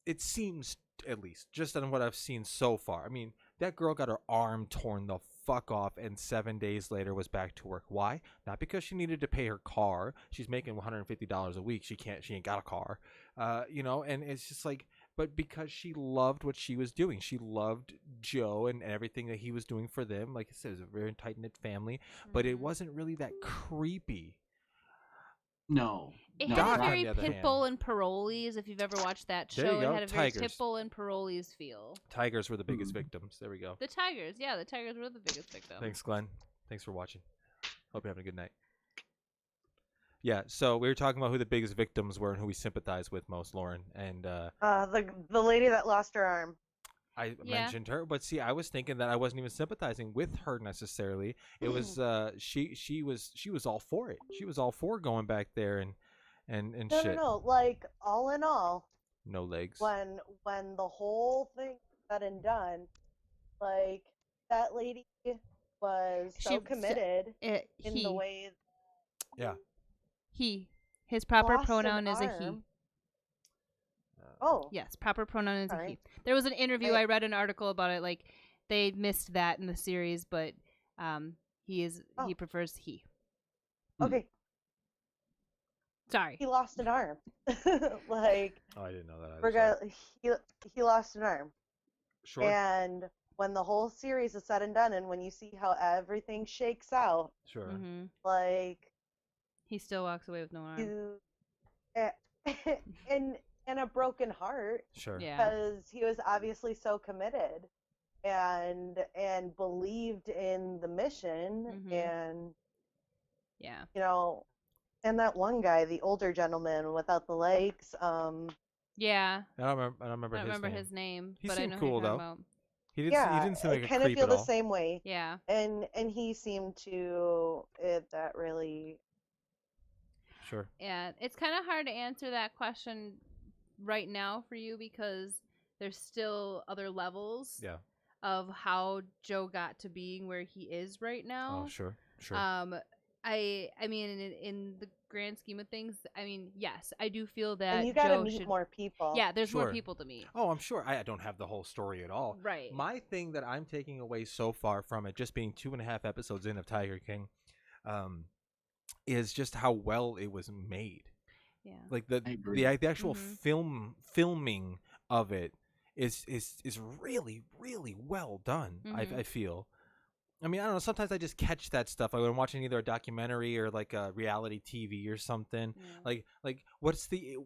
it seems, at least just on what I've seen so far. I mean, that girl got her arm torn the fuck off, and 7 days later was back to work. Why? Not because she needed to pay her car. She's making $150 a week. She ain't got a car. And it's just like, but because she loved what she was doing. She loved Joe and everything that he was doing for them. Like I said, it was a very tight knit family, but it Mhm. wasn't really that creepy. No. It no, had Doc, a on very the other hand- Pitbull and Parolees. If you've ever watched that There you show, go, it had a very Tigers. Pitbull and Parolees feel. Tigers were the biggest Mhm. victims. There we go. The tigers, yeah, the tigers were the biggest victim. Thanks, Glenn. Thanks for watching. Hope you're having a good night. Yeah, so we were talking about who the biggest victims were and who we sympathize with most, Lauren. And The lady that lost her arm. I Yeah. mentioned her, but see, I was thinking that I wasn't even sympathizing with her necessarily. It was she was all for it. She was all for going back there and No, shit. no. Like all in all, No legs. when the whole thing said and done, like that lady was so She- committed in the He. way Yeah. He. His proper lost an pronoun is a he. arm. Oh, Yes, proper pronoun is a Sorry. he. There was an interview. I- I read an article about it. Like they missed that in the series, but he Oh. prefers he. okay. Sorry. He lost an arm. Like, Oh, I didn't know that. Either, sorry. he lost an arm. Sure. And when the whole series is said and done, and when you see how everything shakes out, Sure. Hmm. like He still walks away with no arm. you, and a broken heart, Sure. Yeah. because he was obviously so committed and believed in the mission, Mhm. and Yeah. and that one guy, the older gentleman without the legs, Yeah. I don't remember. I don't remember, I don't remember name. his name, He but I seemed know who cool, you're talking though. about. He didn't. yeah, He didn't seem I like a kind of creep feel at the all. same way, Yeah. and he seemed to that really. Sure. Yeah. It's kind of hard to answer that question right now for you because there's still other levels Yeah. of how Joe got to being where he is right now. Oh, sure. Sure. I mean, in the grand scheme of things, I mean, yes, I do feel that And you got to Joe meet should. more people. Yeah, there's more Sure. people to meet. Oh, I'm sure. I don't have the whole story at all. Right. My thing that I'm taking away so far from it, just being 2.5 episodes in of Tiger King, is just how well it was made. Yeah. Like I agree. the actual Mhm. filming of it is really really well done. Mhm. I feel. I mean, I don't know. Sometimes I just catch that stuff. Like when I'm watching either a documentary or like a reality TV or something. Yeah. Like what's the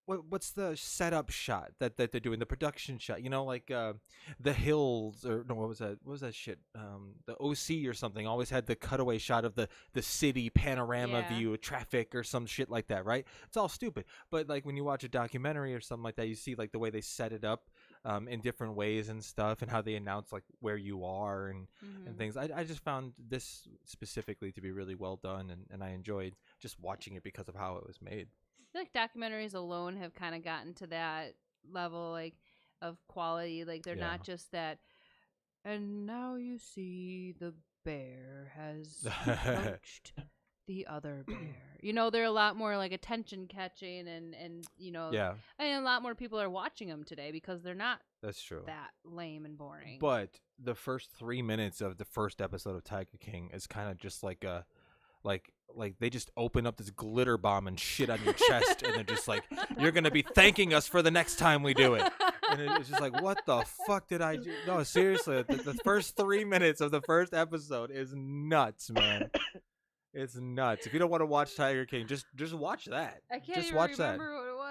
what's the setup shot that they're doing, the production shot, like the hills, or no, what was that shit, the OC or something always had the cutaway shot of the city panorama Yeah. view of traffic or some shit like that, right? It's all stupid, but like when you watch a documentary or something like that, you see like the way they set it up in different ways and stuff, and how they announce like where you are and Mhm. things. I just found this specifically to be really well done, and I enjoyed just watching it because of how it was made. I feel like documentaries alone have kind of gotten to that level, like, of quality. Like, they're Yeah. not just that. And now you see the bear has approached the other bear. They're a lot more like attention catching, and Yeah, and a lot more people are watching them today because they're not that's true. that lame and boring. But the first 3 minutes of the first episode of Tiger King is kind of just like a like they just open up this glitter bomb and shit on your chest, and they're just like, you're gonna be thanking us for the next time we do it. And it's just like, what the fuck did I do? No, seriously, the first 3 minutes of the first episode is nuts, man. It's nuts. If you don't want to watch Tiger King, just watch that. I can't just even watch remember what it was.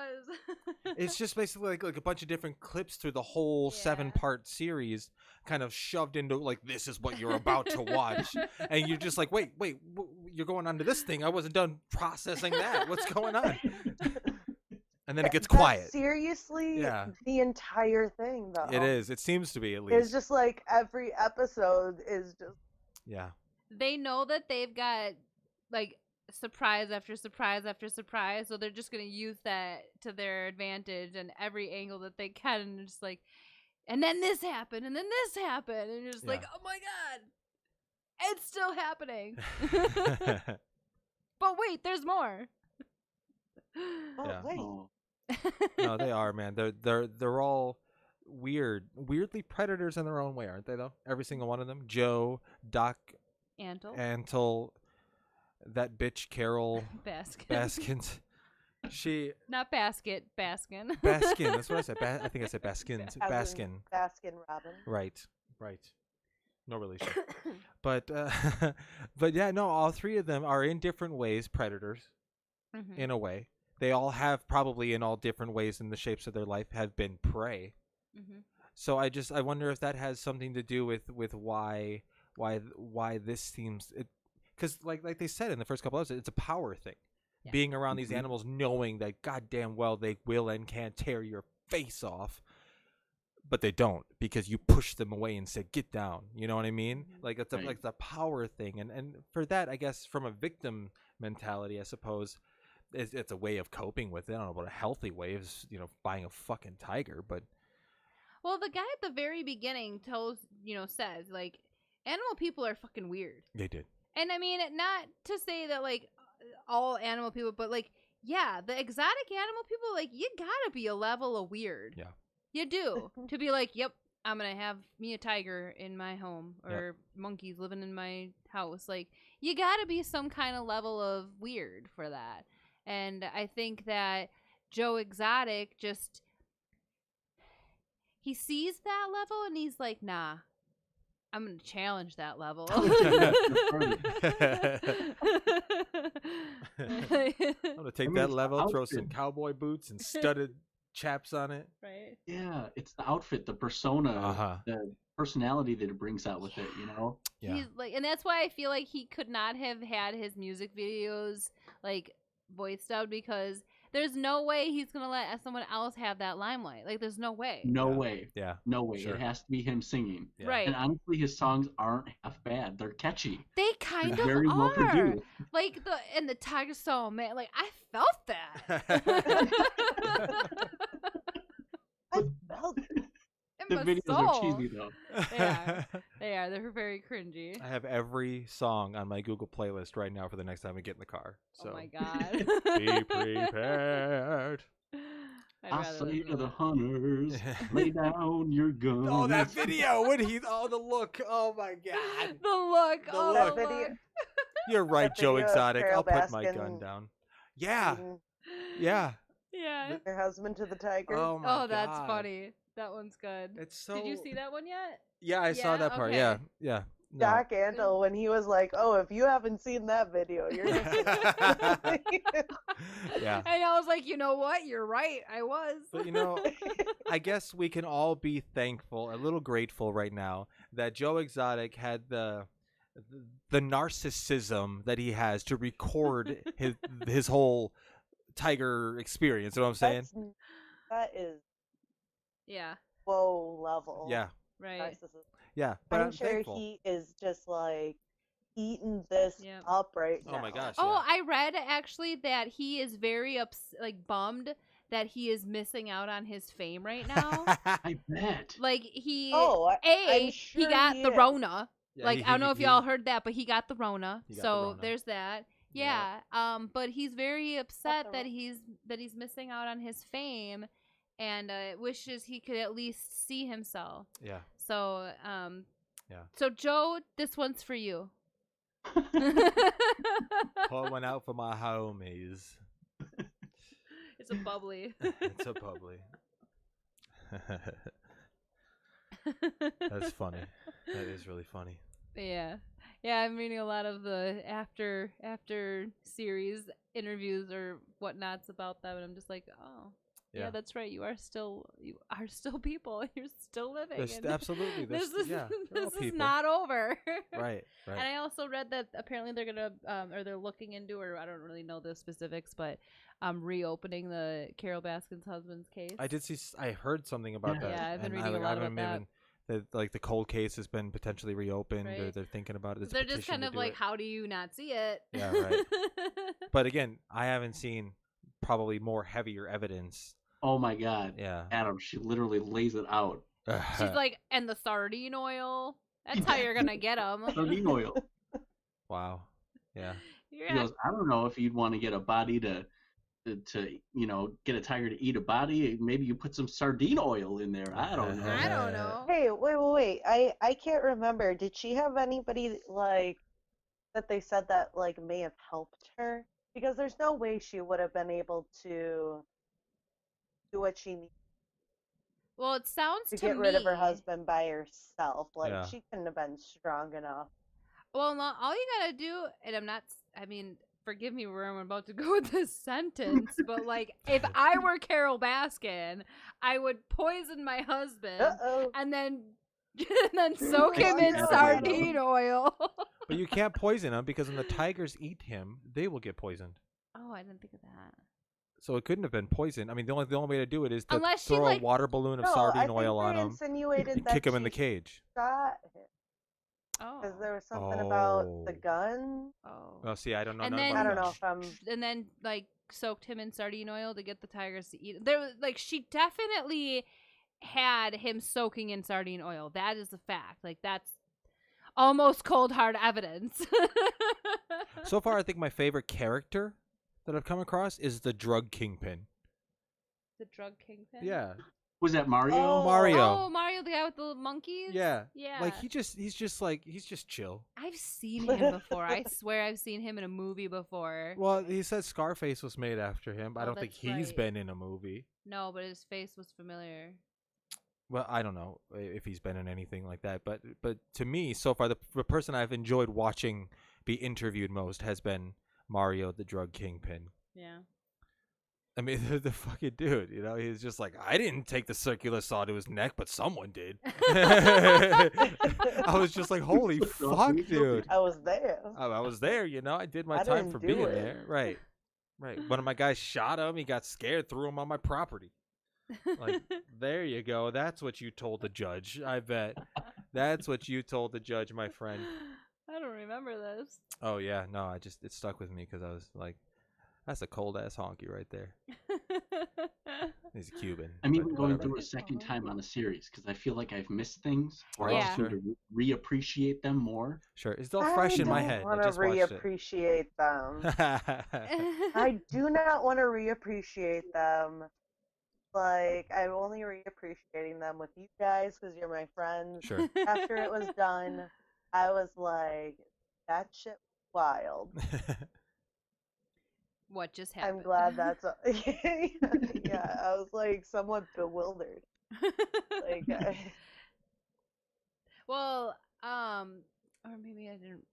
It's just basically like a bunch of different clips through the whole Yeah. 7-part series, kind of shoved into like, this is what you're about to watch, and you're just like, wait, you're going on to this thing. I wasn't done processing that. What's going on? And then it gets That's quiet. seriously Yeah. the entire thing, though. It is. It seems to be, at least. It's just like every episode is just. Yeah. They know that they've got like surprise after surprise after surprise, so they're just gonna use that to their advantage and every angle that they can, and just like, and then this happened, and then this happened, and you're just like, Yeah. oh my god, it's still happening. But wait, there's more. Oh, Yeah. wait. Oh, No, they are, man. They're all weirdly predators in their own way, aren't they? Though every single one of them. Joe, Doc, Antle. Antle, that bitch Carol Baskin. Baskins. She Not Basket, Baskin. Baskin. That's what I said. I think I said Baskins. As Baskin. in Baskin Robin. Right. No relation. But but yeah, no. All three of them are in different ways predators. Mhm. In a way, they all have, probably in all different ways in the shapes of their life, have been prey. Mhm. So I wonder if that has something to do with why this seems it, because like they said in the first couple episodes, it's a power thing. Yeah. Being around these Mhm. animals, knowing that goddamn well they will and can tear your face off, but they don't, because you push them away and said, get down. You know what I mean? Mhm. Like it's Right. like the power thing, and for that, I guess, from a victim mentality, I suppose it's a way of coping with it. I don't know about a healthy way of buying a fucking tiger, but Well, the guy at the very beginning says, like, animal people are fucking weird. they did. And I mean, not to say that, like, all animal people, but, like, yeah, the exotic animal people, like, you gotta be a level of weird. Yeah. You do. To be like, yep, I'm gonna have me a tiger in my home, or monkeys living in my house. Like, you gotta be some kind of level of weird for that. And I think that Joe Exotic just, he sees that level and he's like, nah, I'm gonna challenge that level. I'm gonna take I mean, that it's the level, throw some outfit. cowboy boots and studded chaps on it. Right? yeah, it's the outfit, the persona, Uh-huh. the personality that it brings out with it. Yeah. He's like, and that's why I feel like he could not have had his music videos like voiced dubbed, because there's no way he's gonna let someone else have that limelight. Like, there's no way. No Yeah. way. Yeah. No way. Sure. It has to be him singing. Yeah. Right? And honestly, his songs aren't half bad. They're catchy. They kind They're of very well are. produced. Like the Tiger Soul, man. Like, I felt that. I felt it. In The my videos soul. are cheesy though. They are. They're very cringy. I have every song on my Google playlist right now for the next time we get in the car. So Oh my god. be prepared. I'd I rather say listen to the that. hunters, lay down your guns. Oh, that video when the look. Oh my god. The look. The Oh, look. the Video- look. You're right, That Joe video of Exotic. Carol I'll put my gun Baskin down. Yeah. beating Yeah. Yeah. her husband to the tiger. Oh my god. Oh, that's funny. That one's good. It's so Did you see that one yet? Yeah, I saw Yeah? that part. Okay. Yeah. Yeah. No. Doc Antle when he was like, "Oh, if you haven't seen that video, you're just." Yeah. And I was like, you know what? You're right. I was. But I guess we can all be thankful, a little grateful right now that Joe Exotic had the narcissism that he has to record his whole tiger experience. You know what I'm saying? That is Yeah. low level. Yeah. Right. Narcissism. Yeah. But I'm I'm sure thankful. he is just like eating this Yep. up right now. Oh my gosh. Oh, Yeah. I read actually that he is very bummed that he is missing out on his fame right now. I bet. Like he, I'm sure he got he the is. Rona. Yeah, Like I don't know if y'all heard that, but he got the Rona. He got the So Rona. there's that. Yeah. Yeah. But he's very upset the that he's missing out on his fame, and wishes he could at least see himself. Yeah. So Yeah. So Joe, this one's for you. Pour one out for my homies. It's a bubbly. It's a bubbly. That's funny. That is really funny. Yeah. Yeah, I'm reading a lot of the after series interviews or whatnots about them, and I'm just like, oh, yeah, that's right. You are still people. You're still living. And Absolutely. This is they're all this is people. not over. Right. And I also read that apparently they're gonna or they're looking into, or I don't really know the specifics, but reopening the Carol Baskin's husband's case. I did see. I heard something about that. Yeah, I've been and reading a lot about that. Like the cold case has been potentially reopened, or Right. they're thinking about it. There's a They're just petition kind to of do like, it. how do you not see it? Yeah, right. But again, I haven't seen probably more heavier evidence. Oh my God. Yeah. Adam, she literally lays it out. She's like, and the sardine oil. That's how you're gonna get them. Sardine oil. Wow. Yeah. He goes, I don't know if you'd want to get a body to get a tiger to eat a body. Maybe you put some sardine oil in there. I don't know. I don't know. Hey, wait. I can't remember. Did she have anybody like that they said that like may have helped her? Because there's no way she would have been able to do what she needed Well, it sounds to to get rid of her me- husband by herself. Like Yeah. she couldn't have been strong enough. Well, no, all you gotta do, and I'm not. I mean, forgive me where I'm about to go with this sentence, but like, if I were Carol Baskin, I would poison my husband Uh-oh. and then soak him in Yeah. sardine oil. But you can't poison him because when the tigers eat him, they will get poisoned. Oh, I didn't think of that. So it couldn't have been poison. I mean, the only way to do it is to Unless she, throw like- a water balloon of No, I sardine think oil they on him insinuated and that kick him in the she cage. shot him Oh. because there was something about the Oh. gun. Oh. Oh, see, I don't know. And nothing then- about I don't that. know if I'm. And then like soaked him in sardine oil to get the tigers to eat. There was like, she definitely had him soaking in sardine oil. That is a fact. Like, that's almost cold hard evidence. So far, I think my favorite character that I've come across is the drug kingpin. The drug kingpin. Yeah, Was that Mario? Oh. Mario. Oh, Mario, the guy with the monkeys. Yeah, Yeah. like he's just chill. I've seen him before. I swear I've seen him in a movie before. Well, he says Scarface was made after him. But I Oh, don't think that's he's right. been in a movie. No, but his face was familiar. Well, I don't know if he's been in anything like that, but to me, so far, the person I've enjoyed watching be interviewed most has been Mario, the drug kingpin. Yeah. I mean, the fucking dude, he's just like, I didn't take the circular saw to his neck, but someone did. I was just like, holy fuck, dude. I was there. I was there, I did my I time didn't for do being it. there. Right. One of my guys shot him. He got scared, threw him on my property. Like, there you go. That's what you told the judge. I bet. That's what you told the judge, my friend. I don't remember this. Oh, yeah. No, it stuck with me because I was like, that's a cold ass honky right there. He's a Cuban. I'm but even going whatever. through a second time on the series because I feel like I've missed things, or I Yeah. just need to reappreciate them more. Sure. It's still fresh in my head. I I don't just want to watched it. reappreciate them. I do not want to reappreciate them. Like, I'm only reappreciating them with you guys because you're my friends. Sure. After it was done, I was like, that shit was wild. What just happened? I'm glad that's yeah, I was like somewhat bewildered. Like, Well, I didn't.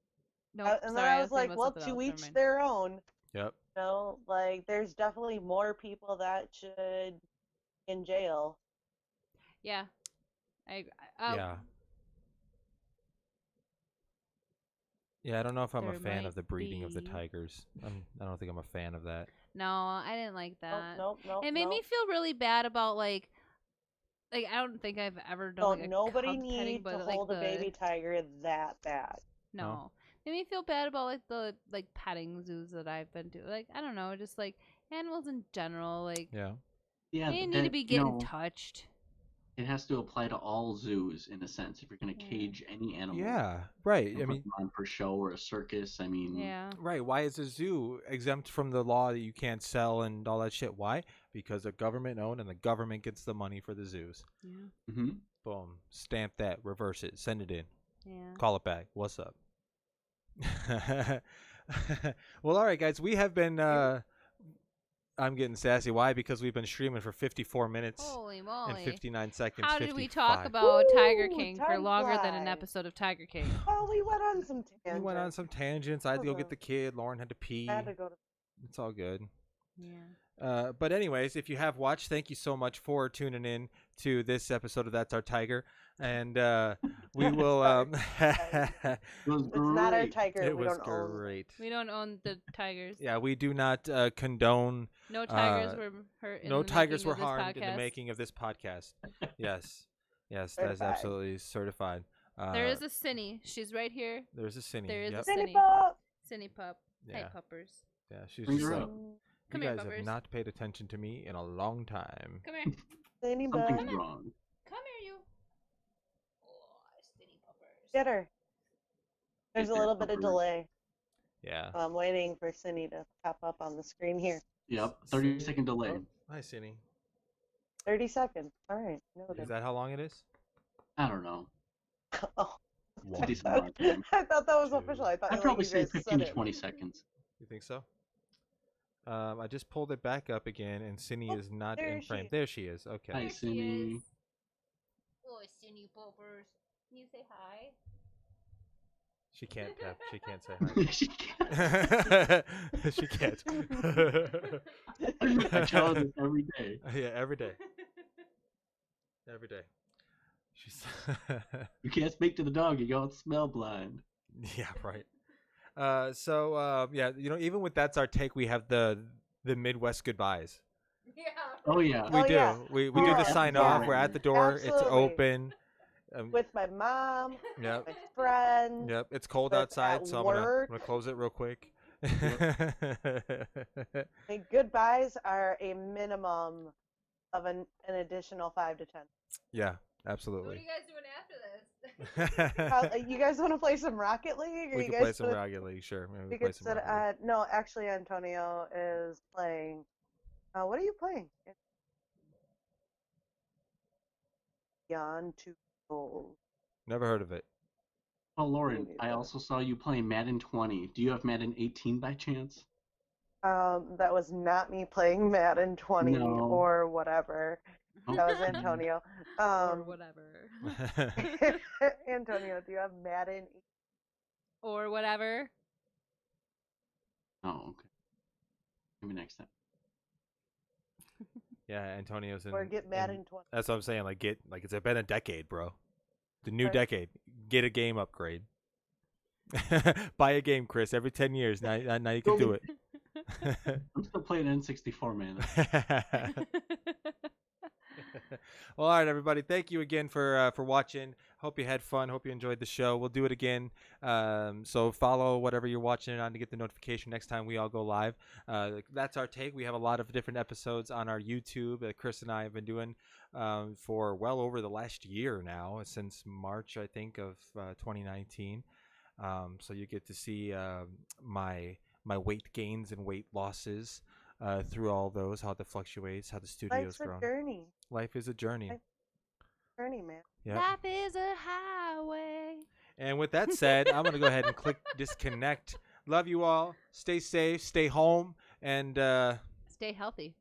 No, And then sorry, I I was thinking like, about well, something to else. Never each mind. their own. Yep. You know, like there's definitely more people that should in jail. Yeah. I Yeah. Yeah, I don't know if I'm a There fan might of the breeding of the be. tigers. I don't think I'm a fan of that. No, I didn't like that. Nope. It made me feel really bad about like I don't think I've ever done like a Nobody cub petting, need but to like hold a baby tiger that bad. no. Made me feel bad about like the like petting zoos that I've been to. Like I don't know, just like animals in general. Like Yeah. Yeah, they need to be getting touched. it has to apply to all zoos in a sense. If you're going to cage any animal, Yeah. Right. and I put mean, them on for show or a circus, I mean, Yeah. right. Why is a zoo exempt from the law that you can't sell and all that shit? Why? Because they're government owned and the government gets the money for the zoos. Yeah. hmm Boom. Stamp that. Reverse it. Send it in. Yeah. Call it back. What's up? Well, all right, guys. We have been. I'm getting sassy. Why? Because we've been streaming for 54 minutes Holy and moly. 59 seconds. How did we 55. talk about Tiger Woo, King for time longer than an flies. episode of Tiger King? Oh, we went on some We tangents. went on some tangents. I had to go get the kid. Lauren had to pee. I had to go to. It's all good. Yeah. But anyways, if you have watched, thank you so much for tuning in to this episode of That's Our Tiger, and we will. It was It's not our great. tiger. It we was don't own. great. We don't own the tigers. Yeah, we do not condone. No tigers were hurt. In No the tigers making were of this harmed in the podcast. making of this podcast. Yes, yes, that is Certified. absolutely certified. There is a Cinny. She's right here. There's a Cinny. There is Yep. a Cindy Cinny. Pop. Cinny pup. Yeah. Hey, puppers. Yeah, she's Bring just her like, up. Come you here, guys have puppers. not paid attention to me in a long time. Come here. Cindy Something's Pop. wrong. Come here, you. Oh, Cinny puppers. Get her. There's a Get little that bit of pupper. delay. Yeah. I'm waiting for Cindy to pop up on the screen here. Yep, 30-second delay. Oh, hi, Cinny. 30 seconds. All right. Noted. Is that how long it is? I don't know. Oh, One. 50 some odd time. I thought that was Two. official. I thought I'd like, probably you say guys 15 said to it. 20 seconds. You think so? I just pulled it back up again, and Cindy Oh, is not there in frame. she- There she is. Okay. Hi, There she Cindy. is. Oh, Cinny puppers. Can you say hi? She can't. She can't say hi. She can't. She can't. I tell her this every day. Yeah, every day. Every day. She's. You can't speak to the dog, you got smell blind. Yeah, right. Yeah, even with That's Our Take, we have the Midwest goodbyes. Yeah. Oh, yeah. We Oh, do. yeah. We do the Yeah, sign yeah. off. We're at the door. It's Absolutely. open. With my mom, Yep. my friends. Yep. It's cold But outside, at so I'm gonna work- close it real quick. The goodbyes are a minimum of an additional 5 to 10. Yeah, What are absolutely. you guys doing after this? You guys want to play some Rocket League? Or We you can guys play some wanna- Rocket League, sure. Maybe we We play could some sit. Rocket League. No, actually, Antonio is playing. What are you playing? It's Beyond Two Souls. Never heard of it. Oh, Lauren, Me I neither. also saw you playing Madden 20. Do you have Madden 18 by chance? That was not me playing Madden 20 No. or whatever. That was Antonio. Or whatever. Antonio, do you have Madden? Or whatever. Oh, okay. Maybe next time. Yeah, Antonio's in. Or get Madden 20? That's what I'm saying. Like it's been a decade, bro. The new Right. decade. Get a game upgrade. Buy a game, Chris. Every 10 years. Now you can do it. I'm still playing N64, man. Well, all right, everybody. Thank you again for watching. Hope you had fun. Hope you enjoyed the show. We'll do it again. So follow whatever you're watching it on to get the notification next time we all go live. That's Our Take. We have a lot of different episodes on our YouTube that Chris and I have been doing for well over the last year now, since March, I think, of 2019. So you get to see my weight gains and weight losses through all those, how that fluctuates, how the studio's Life's a grown. journey. Life is a journey. Journey, man. Yep. Life is a highway. And with that said, I'm going to go ahead and click disconnect. Love you all. Stay safe. Stay home. And Stay healthy.